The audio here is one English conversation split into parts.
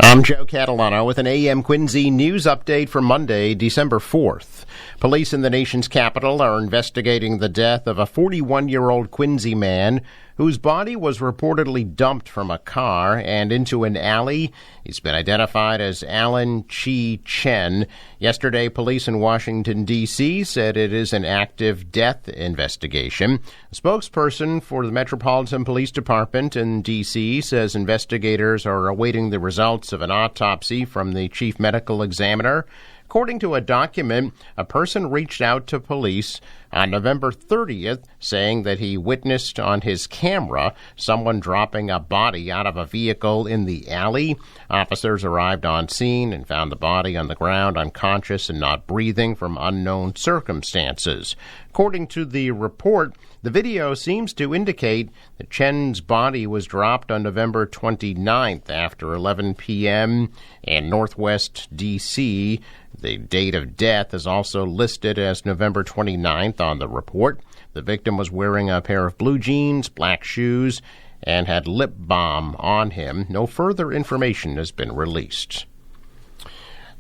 I'm Joe Catalano with an AM Quincy news update for Monday, December 4th. Police in the nation's capital are investigating the death of a 41-year-old Quincy man whose body was reportedly dumped from a car and into an alley. He's been identified as Alan Chi Chen. Yesterday, police in Washington, D.C. said it is an active death investigation. A spokesperson for the Metropolitan Police Department in D.C. says investigators are awaiting the results of an autopsy from the chief medical examiner. According to a document, a person reached out to police on November 30th saying that he witnessed on his camera someone dropping a body out of a vehicle in the alley. Officers arrived on scene and found the body on the ground unconscious and not breathing from unknown circumstances. According to the report, the video seems to indicate that Chen's body was dropped on November 29th after 11 p.m. in Northwest D.C. The date of death is also listed as November 29th on the report. The victim was wearing a pair of blue jeans, black shoes, and had lip balm on him. No further information has been released.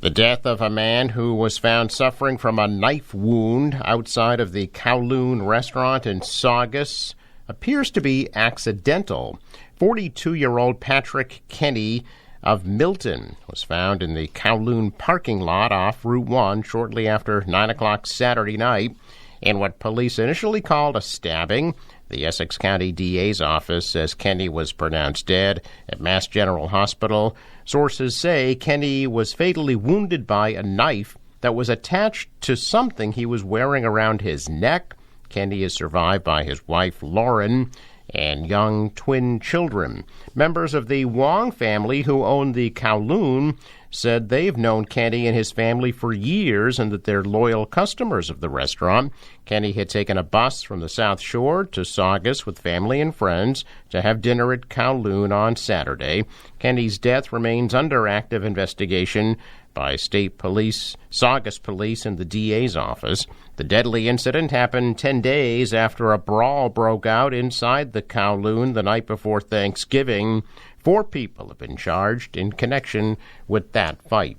The death of a man who was found suffering from a knife wound outside of the Kowloon restaurant in Saugus appears to be accidental. 42-year-old Patrick Kenny of Milton was found in the Kowloon parking lot off Route 1 shortly after 9 o'clock Saturday night in what police initially called a stabbing. The Essex County DA's office says Kenny was pronounced dead at Mass General Hospital. Sources say Kenny was fatally wounded by a knife that was attached to something he was wearing around his neck. Kenny is survived by his wife, Lauren, and young twin children. Members of the Wong family who own the Kowloon said they've known Kenny and his family for years and that they're loyal customers of the restaurant. Kenny had taken a bus from the South Shore to Saugus with family and friends to have dinner at Kowloon on Saturday. Kenny's death remains under active investigation by state police, Saugus police, and the DA's office. The deadly incident happened 10 days after a brawl broke out inside the Kowloon the night before Thanksgiving. 4 people have been charged in connection with that fight.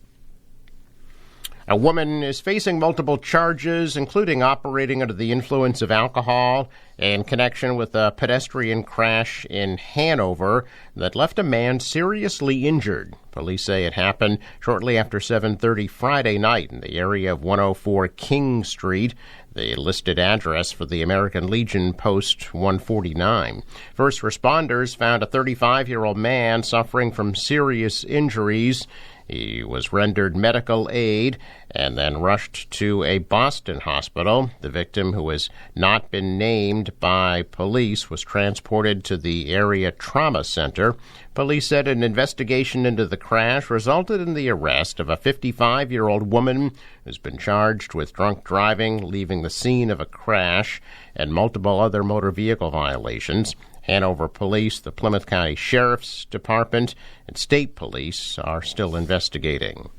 A woman is facing multiple charges, including operating under the influence of alcohol in connection with a pedestrian crash in Hanover that left a man seriously injured. Police say it happened shortly after 7:30 Friday night in the area of 104 King Street, the listed address for the American Legion Post 149. First responders found a 35-year-old man suffering from serious injuries. He was rendered medical aid and then rushed to a Boston hospital. The victim, who has not been named by police, was transported to the area trauma center. Police said an investigation into the crash resulted in the arrest of a 55-year-old woman who's been charged with drunk driving, leaving the scene of a crash, and multiple other motor vehicle violations. Hanover Police, the Plymouth County Sheriff's Department, and state police are still investigating.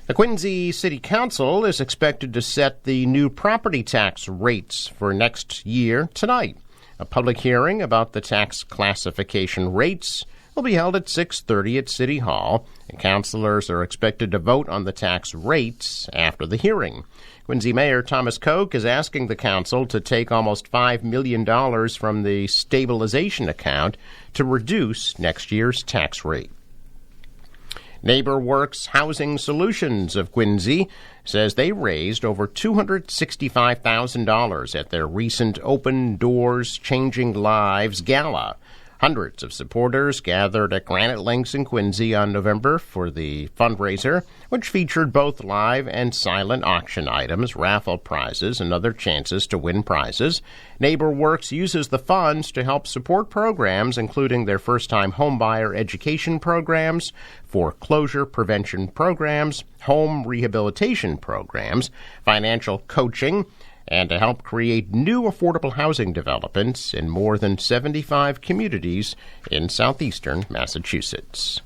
The Quincy City Council is expected to set the new property tax rates for next year tonight. A public hearing about the tax classification rates will be held at 6:30 at City Hall, and councilors are expected to vote on the tax rates after the hearing. Quincy Mayor Thomas Koch is asking the council to take almost $5 million from the stabilization account to reduce next year's tax rate. NeighborWorks Housing Solutions of Quincy says they raised over $265,000 at their recent Open Doors Changing Lives Gala. Hundreds of supporters gathered at Granite Links in Quincy on November for the fundraiser, which featured both live and silent auction items, raffle prizes, and other chances to win prizes. NeighborWorks uses the funds to help support programs including their first-time homebuyer education programs, foreclosure prevention programs, home rehabilitation programs, financial coaching, and to help create new affordable housing developments in more than 75 communities in southeastern Massachusetts.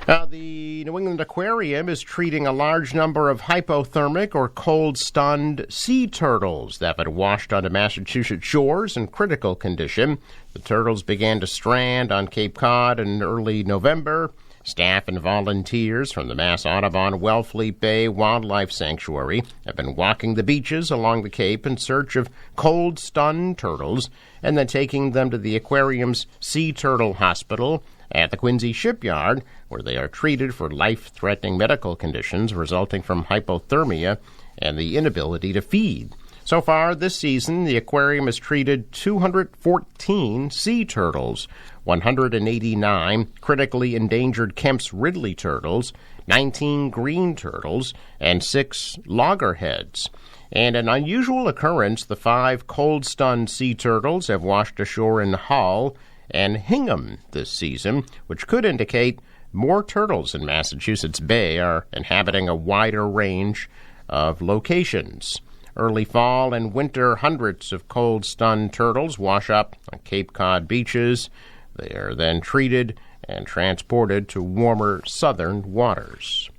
The New England Aquarium is treating a large number of hypothermic or cold-stunned sea turtles that have been washed onto Massachusetts shores in critical condition. The turtles began to strand on Cape Cod in early November. Staff and volunteers from the Mass Audubon Wellfleet Bay Wildlife Sanctuary have been walking the beaches along the Cape in search of cold-stunned turtles and then taking them to the aquarium's Sea Turtle Hospital at the Quincy Shipyard, where they are treated for life-threatening medical conditions resulting from hypothermia and the inability to feed. So far this season, the aquarium has treated 214 sea turtles, 189 critically endangered Kemp's Ridley turtles, 19 green turtles, and 6 loggerheads. And an unusual occurrence, the 5 cold-stunned sea turtles have washed ashore in Hull and Hingham this season, which could indicate more turtles in Massachusetts Bay are inhabiting a wider range of locations. Early fall and winter, hundreds of cold-stunned turtles wash up on Cape Cod beaches. They are then treated and transported to warmer southern waters.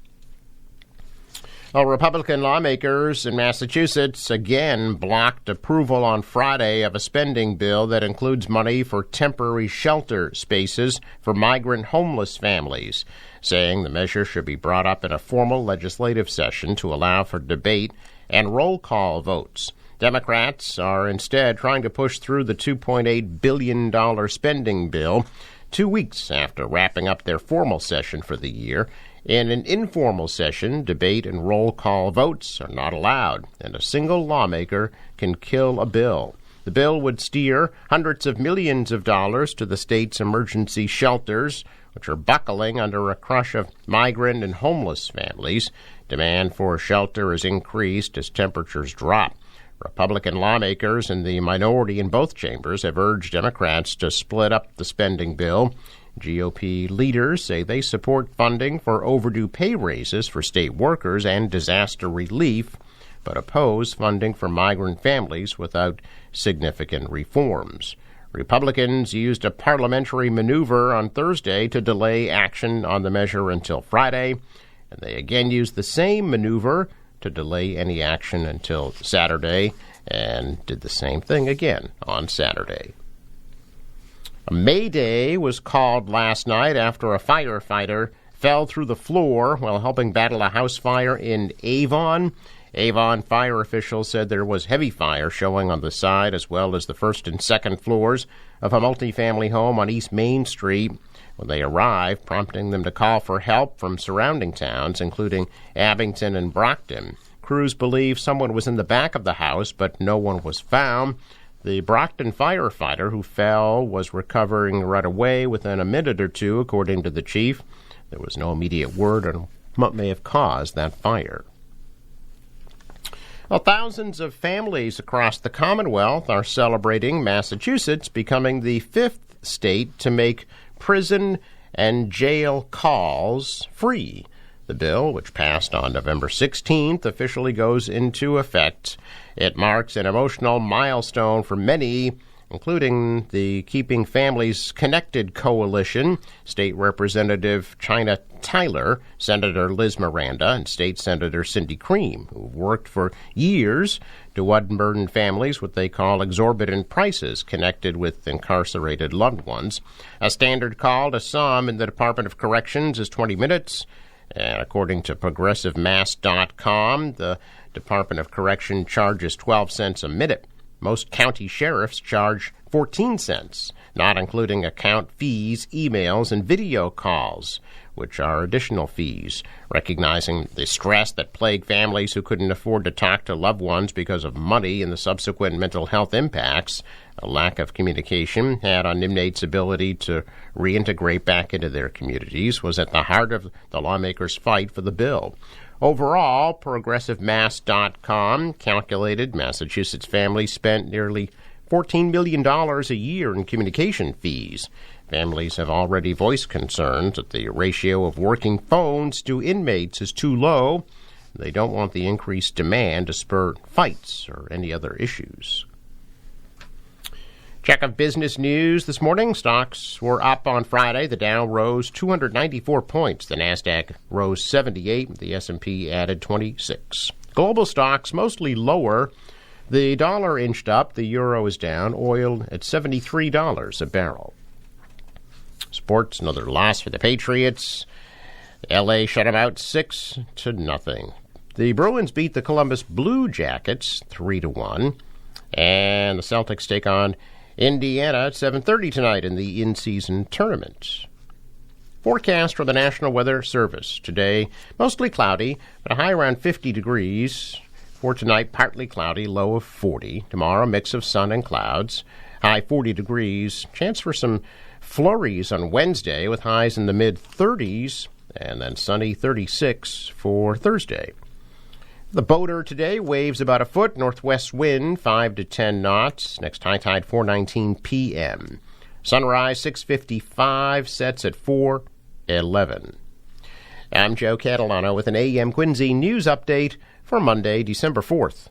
Well, Republican lawmakers in Massachusetts again blocked approval on Friday of a spending bill that includes money for temporary shelter spaces for migrant homeless families, saying the measure should be brought up in a formal legislative session to allow for debate and roll call votes. Democrats are instead trying to push through the $2.8 billion spending bill 2 weeks after wrapping up their formal session for the year. In an informal session, debate and roll call votes are not allowed, and a single lawmaker can kill a bill. The bill would steer hundreds of millions of dollars to the state's emergency shelters, which are buckling under a crush of migrant and homeless families. Demand for shelter has increased as temperatures drop. Republican lawmakers in the minority in both chambers have urged Democrats to split up the spending bill. GOP leaders say they support funding for overdue pay raises for state workers and disaster relief, but oppose funding for migrant families without significant reforms. Republicans used a parliamentary maneuver on Thursday to delay action on the measure until Friday, and they again used the same maneuver to delay any action until Saturday, and did the same thing again on Saturday. A Mayday was called last night after a firefighter fell through the floor while helping battle a house fire in Avon. Avon fire officials said there was heavy fire showing on the side as well as the first and second floors of a multifamily home on East Main Street when they arrived, prompting them to call for help from surrounding towns, including Abington and Brockton. Crews believe someone was in the back of the house, but no one was found. The Brockton firefighter who fell was recovering right away within a minute or two, according to the chief. There was no immediate word on what may have caused that fire. Well, thousands of families across the Commonwealth are celebrating Massachusetts becoming the 5th state to make prison and jail calls free. The bill, which passed on November 16th, officially goes into effect. It marks an emotional milestone for many, including the Keeping Families Connected Coalition, State Representative China Tyler, Senator Liz Miranda, and State Senator Cindy Cream, who worked for years to unburden families what they call exorbitant prices connected with incarcerated loved ones. A standard call to some in the Department of Corrections is 20 minutes. And according to ProgressiveMass.com, the Department of Correction charges 12 cents a minute. Most county sheriffs charge 14 cents, not including account fees, emails, and video calls, which are additional fees. Recognizing the stress that plagued families who couldn't afford to talk to loved ones because of money and the subsequent mental health impacts, a lack of communication had on inmates' ability to reintegrate back into their communities was at the heart of the lawmakers' fight for the bill. Overall, ProgressiveMass.com calculated Massachusetts families spent nearly $14 million a year in communication fees. Families have already voiced concerns that the ratio of working phones to inmates is too low. They don't want the increased demand to spur fights or any other issues. Check of business news this morning. Stocks were up on Friday. The Dow rose 294 points. The Nasdaq rose 78. The S&P added 26. Global stocks mostly lower. The dollar inched up, the euro is down, oil at $73 a barrel. Sports, another loss for the Patriots. L.A. shut them out 6-0. The Bruins beat the Columbus Blue Jackets 3-1. And the Celtics take on Indiana at 7:30 tonight in the in-season tournament. Forecast for the National Weather Service. Today, mostly cloudy, but a high around 50 degrees. For tonight, partly cloudy, low of 40. Tomorrow, a mix of sun and clouds, high 40 degrees. Chance for some flurries on Wednesday with highs in the mid-30s, and then sunny 36 for Thursday. The boater today, waves about a foot, northwest wind 5 to 10 knots. Next high tide 4:19 p.m. Sunrise 6:55, sets at 4:11. I'm Joe Catalano with an AM Quincy news update for Monday, December 4th.